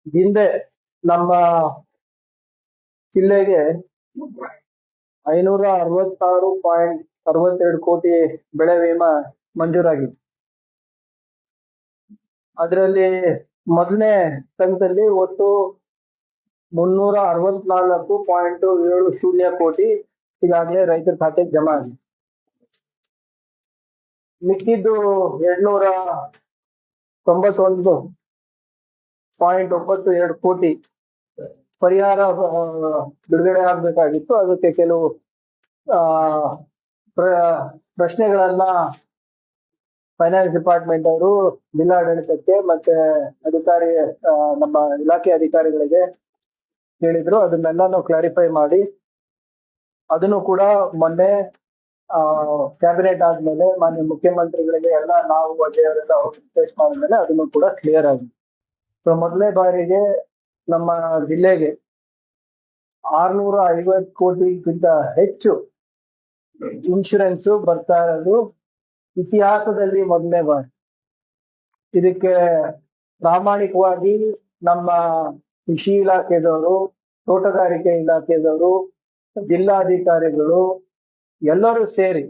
ಹಿಂದೆ ನಮ್ಮ ಜಿಲ್ಲೆಗೆ 566.62 ಕೋಟಿ ಬೆಳೆ ವಿಮಾ ಮಂಜೂರಾಗಿತ್ತು. ಅದರಲ್ಲಿ ಮೊದಲನೇ ಕಂತಲ್ಲಿ ಒಟ್ಟು 364.70 ಕೋಟಿ ಈಗಾಗಲೇ ರೈತರ ಖಾತೆಗೆ ಜಮಾ ಆಗಿದೆ. ಮಿಕ್ಕಿದ್ದು 291.92 ಕೋಟಿ ಪರಿಹಾರ ಬಿಡುಗಡೆ ಆಗ್ಬೇಕಾಗಿತ್ತು. ಅದಕ್ಕೆ ಕೆಲವು ಪ್ರಶ್ನೆಗಳನ್ನ ಫೈನಾನ್ಸ್ ಡಿಪಾರ್ಟ್ಮೆಂಟ್ ಅವರು ಜಿಲ್ಲಾಡಳಿತಕ್ಕೆ ಮತ್ತೆ ನಮ್ಮ ಇಲಾಖೆ ಅಧಿಕಾರಿಗಳಿಗೆ ಹೇಳಿದ್ರು. ಅದನ್ನೆಲ್ಲ ಕ್ಲಾರಿಫೈ ಮಾಡಿ ಅದನ್ನು ಕೂಡ ಮೊನ್ನೆ ಕ್ಯಾಬಿನೆಟ್ ಆದ್ಮೇಲೆ ಮಾನ್ಯ ಮುಖ್ಯಮಂತ್ರಿಗಳಿಗೆ ಎಲ್ಲ ನಾವು ವಡ್ಡೆಯವರೆಲ್ಲ ಫೇಸ್ ಮಾಡಿದ್ಮೇಲೆ ಅದನ್ನು ಕೂಡ ಕ್ಲಿಯರ್ ಆಗಿದೆ. ಸೊ ಮೊದಲನೇ ಬಾರಿಗೆ ನಮ್ಮ ಜಿಲ್ಲೆಗೆ 650 ಕೋಟಿಗಿಂತ ಹೆಚ್ಚು ಇನ್ಶೂರೆನ್ಸ್ ಬರ್ತಾ ಇರೋದು ಇತಿಹಾಸದಲ್ಲಿ ಮೊದಲನೇ ಬಾರಿ. ಇದಕ್ಕೆ ಪ್ರಾಮಾಣಿಕವಾಗಿ ನಮ್ಮ ಕೃಷಿ ಇಲಾಖೆದವರು, ತೋಟಗಾರಿಕೆ ಇಲಾಖೆದವರು, ಜಿಲ್ಲಾಧಿಕಾರಿಗಳು ಎಲ್ಲರೂ ಸೇರಿ,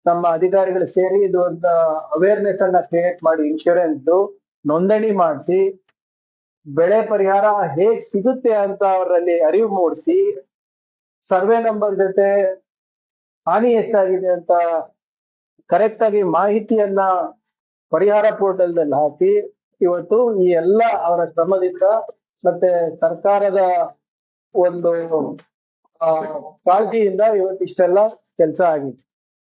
ನಮ್ಮ ಅಧಿಕಾರಿಗಳು ಸೇರಿ ಇದು ಒಂದು ಅವೇರ್ನೆಸ್ ಅನ್ನ ಕ್ರಿಯೇಟ್ ಮಾಡಿ ಇನ್ಶೂರೆನ್ಸ್ ನೋಂದಣಿ ಮಾಡಿಸಿ ಬೆಳೆ ಪರಿಹಾರ ಹೇಗ್ ಸಿಗುತ್ತೆ ಅಂತ ಅವರಲ್ಲಿ ಅರಿವು ಮೂಡಿಸಿ ಸರ್ವೆ ನಂಬರ್ ಜೊತೆ ಹಾನಿ ಎಷ್ಟಾಗಿದೆ ಅಂತ ಕರೆಕ್ಟ್ ಆಗಿ ಮಾಹಿತಿಯನ್ನ ಪರಿಹಾರ ಪೋರ್ಟಲ್ ನಲ್ಲಿ ಹಾಕಿ ಇವತ್ತು ಈ ಎಲ್ಲ ಅವರ ಶ್ರಮದಿಂದ ಮತ್ತೆ ಸರ್ಕಾರದ ಒಂದು ಕಾಳಜಿಯಿಂದ ಇವತ್ತು ಇಷ್ಟೆಲ್ಲ ಕೆಲಸ ಆಗಿದೆ.